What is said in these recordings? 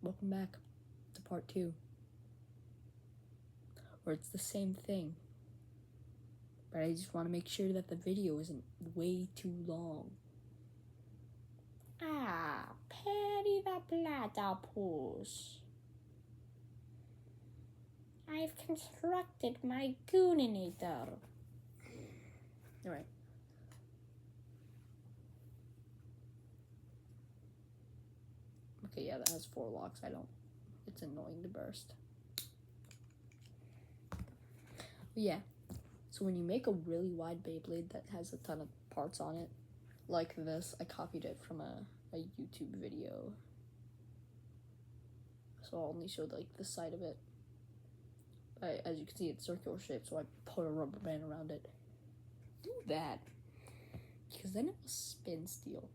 welcome back to part 2. Or it's the same thing. But I just want to make sure that the video isn't way too long. Perry the Platypus. I've constructed my Gooninator. Alright. Okay, yeah, that has 4 locks. It's annoying to burst. But yeah. So when you make a really wide Beyblade that has a ton of parts on it, like this, I copied it from a YouTube video. So I'll only show like the side of it. As you can see, it's circular shaped, so I put a rubber band around it. Do that, because then it will spin steel.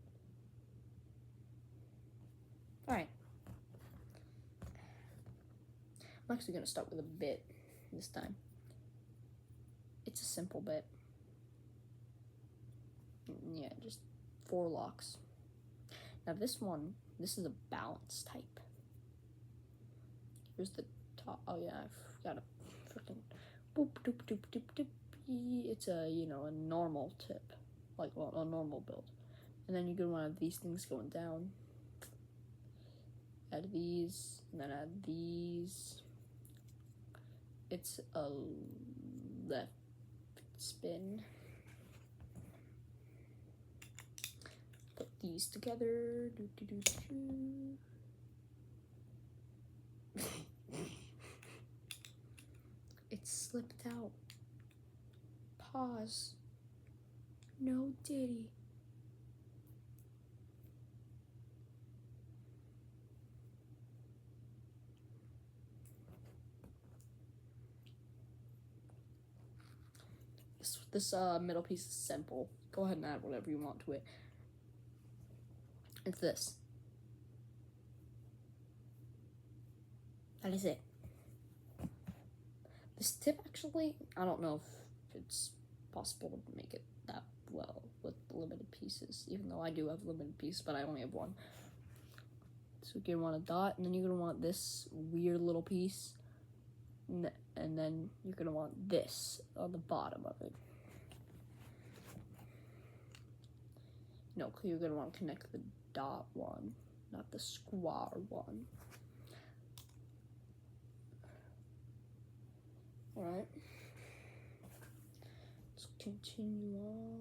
Alright. I'm actually going to start with a bit this time. It's a simple bit. Yeah, just 4 locks. Now this is a balance type. Here's the top. Oh yeah, I forgot a freaking boop doop doop doop doop. It's a a normal tip, like a normal build, and then you're gonna want to have these things going down. Add these, and then add these. It's a left spin. Put these together. It slipped out. Pause. No diddy. This middle piece is simple. Go ahead and add whatever you want to it. It's this. That is it. This tip actually, I don't know if it's possible to make it that well with limited pieces, even though I do have limited pieces, but I only have 1. So you're gonna want a dot, and then you're gonna want this weird little piece, and then you're gonna want this on the bottom of it. No, you're gonna want to connect the dot one, not the square one. Alright. Let's continue on.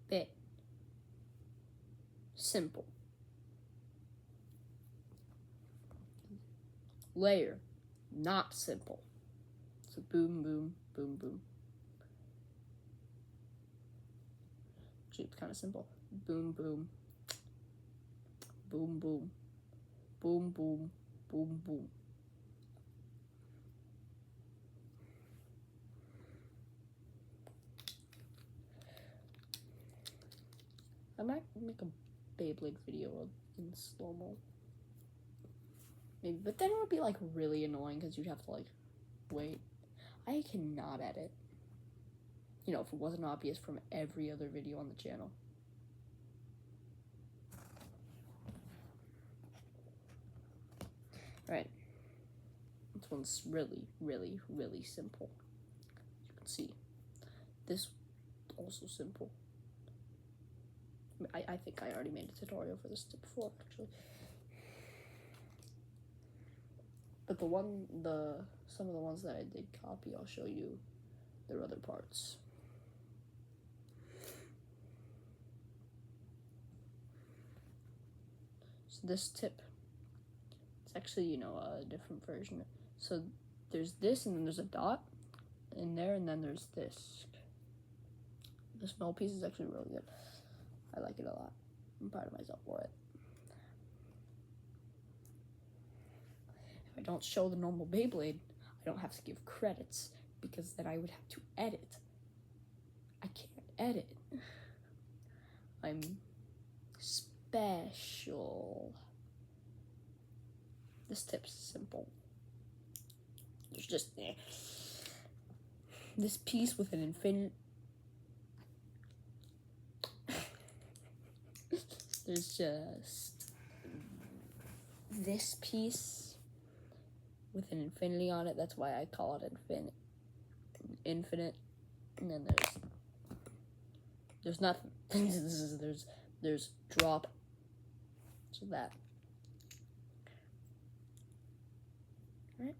Bit. Simple. Layer. Not simple. So boom, boom, boom, boom. Actually, it's kind of simple. Boom, boom. Boom, boom. Boom, boom. Boom, boom. I might make a Beyblade video in slow-mo. Maybe, but then it would be like really annoying because you'd have to like wait. I cannot edit. If it wasn't obvious from every other video on the channel. Right. This one's really, really, really simple. You can see. This also simple. I think I already made a tutorial for this tip before, actually. But some of the ones that I did copy, I'll show you their other parts. So this tip, it's actually, a different version. So there's this, and then there's a dot in there, and then there's this. The small piece is actually really good. I like it a lot. I'm proud of myself for it. If I don't show the normal Beyblade, I don't have to give credits, because then I would have to edit. I can't edit. I'm special. This tip's simple. There's just this piece with an infinite. There's just this piece with an infinity on it. That's why I call it infinite. And then there's nothing. there's drop. So that. Alright.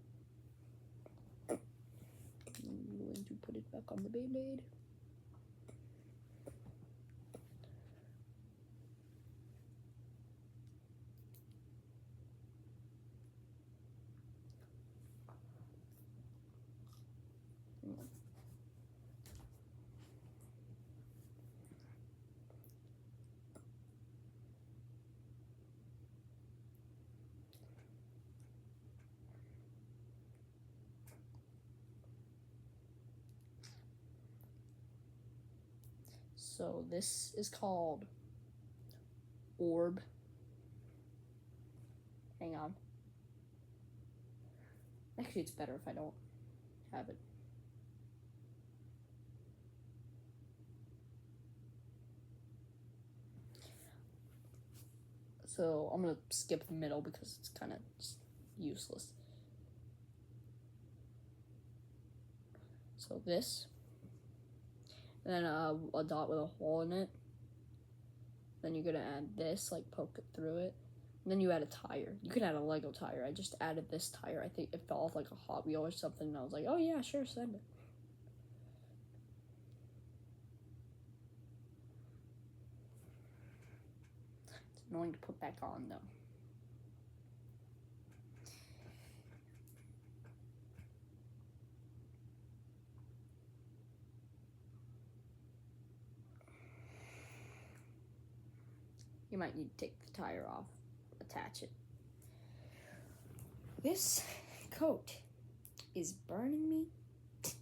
I'm going to put it back on the Beyblade. So this is called Orb. Hang on. Actually, it's better if I don't have it. So I'm gonna skip the middle because it's kind of useless. So this, and then a dot with a hole in it. Then you're gonna add this, like poke it through it. And then you add a tire. You could add a Lego tire. I just added this tire. I think it fell off like a Hot Wheel or something. And I was like, oh yeah, sure, send it. It's annoying to put back on though. You might need to take the tire off, attach it. This coat is burning me. Of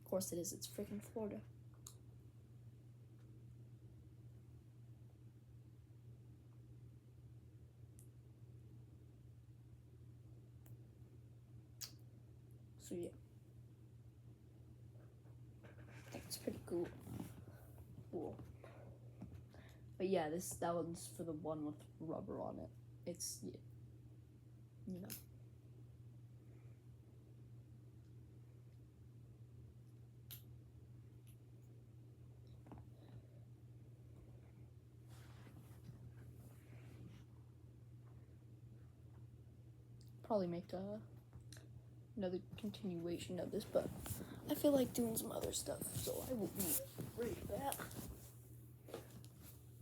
course it is, it's freaking Florida. So yeah. I think it's pretty cool. But yeah, that one's for the one with rubber on it. It's, yeah, you know. Probably make another continuation of this, but I feel like doing some other stuff, so I will be right back.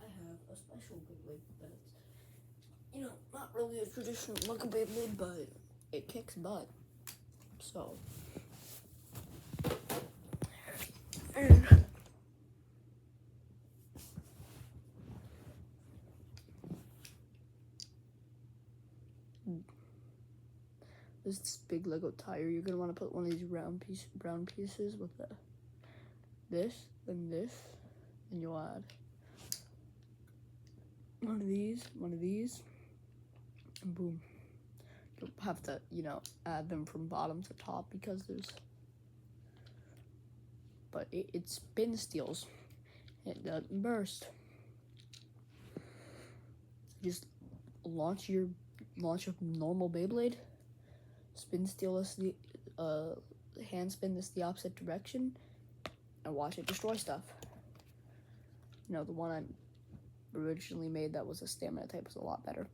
I have a special Beyblade that's, you know, not really a traditional Lego Beyblade, but it kicks butt. So, and there's this big Lego tire. You're gonna want to put one of these brown pieces with this, and you'll add one of these, and boom. You'll have to, you know, add them from bottom to top because but it spin steals. It doesn't burst. Just launch a normal Beyblade. Spin steal this hand spin this the opposite direction, and watch it destroy stuff. You know, the one I originally made that was a stamina type was a lot better.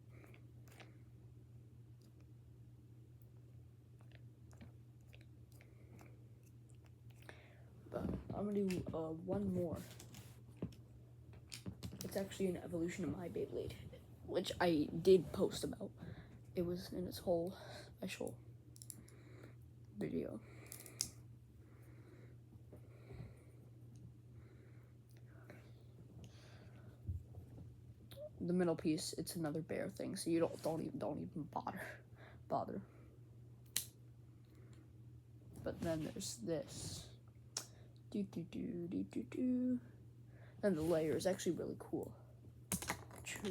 But I'm gonna do one more. It's actually an evolution of my Beyblade, which I did post about. It was in its whole special video. The middle piece, it's another bear thing, so you don't even bother. But then there's this. And the layer is actually really cool.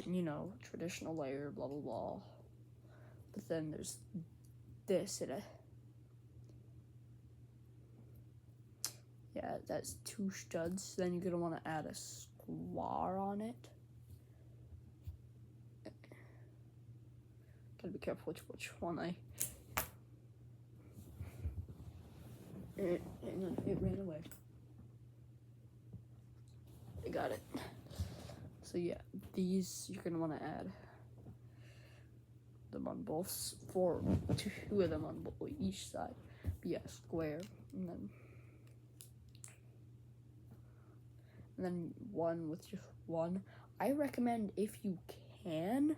You know, traditional layer, blah blah blah. But then there's this in it. Yeah, that's 2 studs. Then you're gonna want to add a square on it. Gotta be careful which one I. It ran away. I got it. So yeah, these you're gonna want to add them on both, 2 of them on each side. But yeah, square, and then one with just one. I recommend, if you can,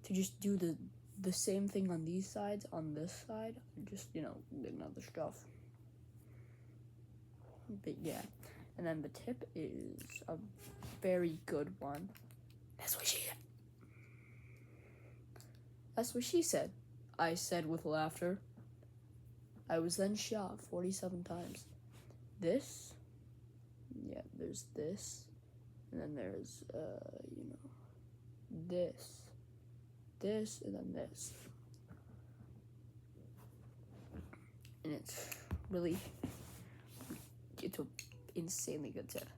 to just do the same thing on these sides, on this side, just, you know, other stuff. But yeah, and then the tip is a very good one. That's what she said. I said with laughter. I was then shot 47 times. This, yeah, there's this, and then there's, you know, this, and then this. And it's an insanely good tip.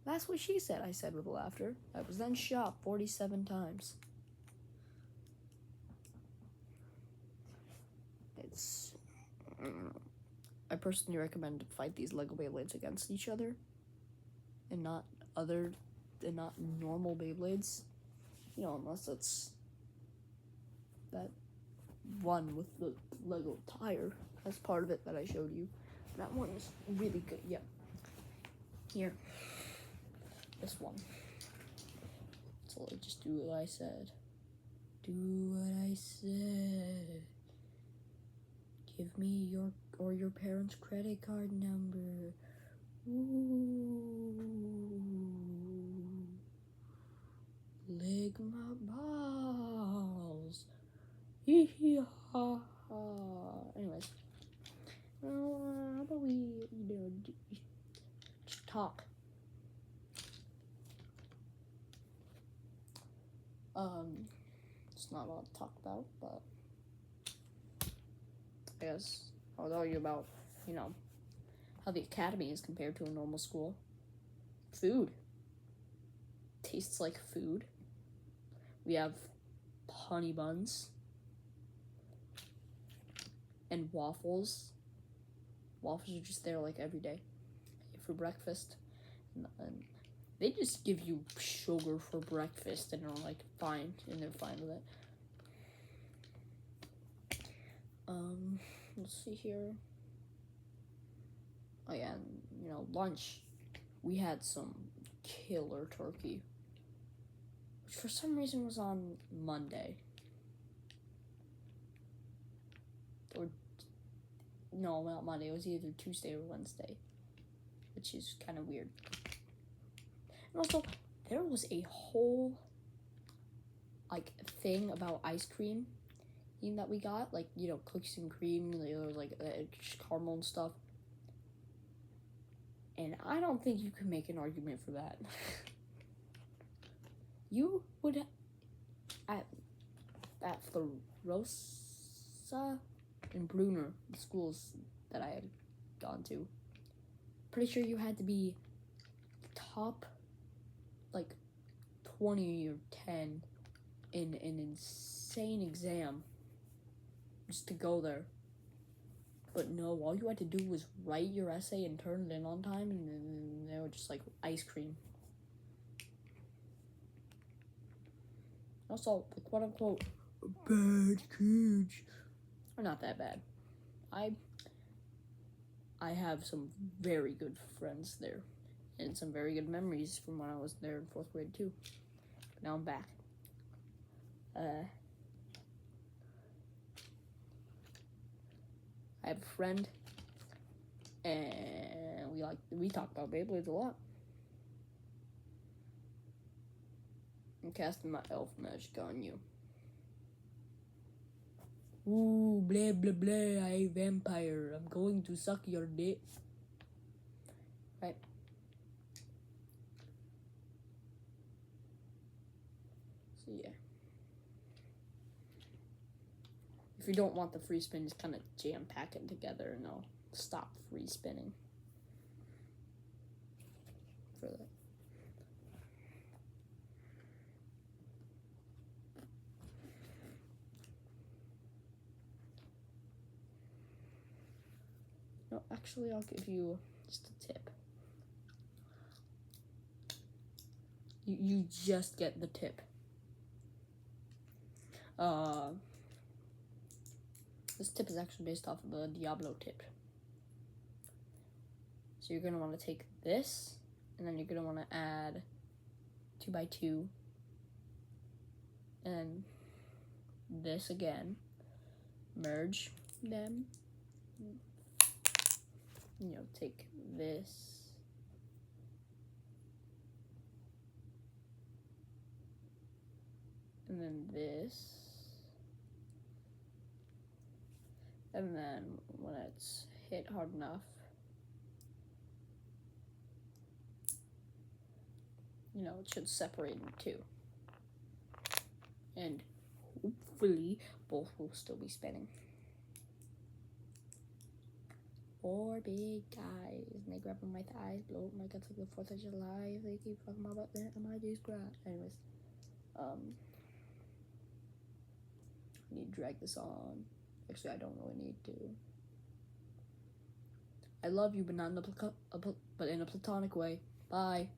That's what she said, I said with laughter. I was then shot 47 times. I personally recommend to fight these Lego Beyblades against each other, and not normal Beyblades. You know, unless it's that one with the Lego tire as part of it that I showed you. That one is really good. Yeah. Here. This one. So I just do what I said. Do what I said. Give me your parents' credit card number. Ooh. Lick my balls. Hee hee ha ha. Anyways. How about we, just talk. It's not a lot to talk about, but I guess I'll tell you about, you know, how the academy is compared to a normal school. Food. Tastes like food. We have honey buns and waffles. Waffles are just there like every day for breakfast, and they just give you sugar for breakfast and are like fine, and they're fine with it. Let's see here. Oh yeah, and, you know, lunch, we had some killer turkey, which for some reason was on Monday. Or, no, not Monday, it was either Tuesday or Wednesday, which is kind of weird. And also, there was a whole, like, thing about ice cream that we got, like, you know, cookies and cream, there was, like, caramel and stuff. And I don't think you can make an argument for that. You would, at Rosa and Bruner, the schools that I had gone to, pretty sure you had to be top, like, 20 or 10 in an insane exam just to go there. But no, all you had to do was write your essay and turn it in on time, and they were just like ice cream. Also, the quote unquote bad kids are not that bad. I have some very good friends there, and some very good memories from when I was there in 4th grade too. But now I'm back. I have a friend, and we talk about Beyblades a lot. I'm casting my elf magic on you. Ooh, blah blah blah, I'm a vampire. I'm going to suck your dick. Right? So yeah. If you don't want the free spin, just kind of jam pack it together and I'll stop free spinning for that. No, actually, I'll give you just a tip. You just get the tip. This tip is actually based off of the Diablo tip. So you're gonna want to take this, and then you're gonna want to add 2x2, and this again. Merge them. You know, take this. And then this. And then when it's hit hard enough, you know, it should separate in two. And hopefully both will still be spinning. 4 big guys. And they grab on my thighs, blow up my guts like the 4th of July. If they keep talking about that, I might just cry. Anyways, I need to drag this on. Actually, I don't really need to. I love you, but not in a platonic way. Bye.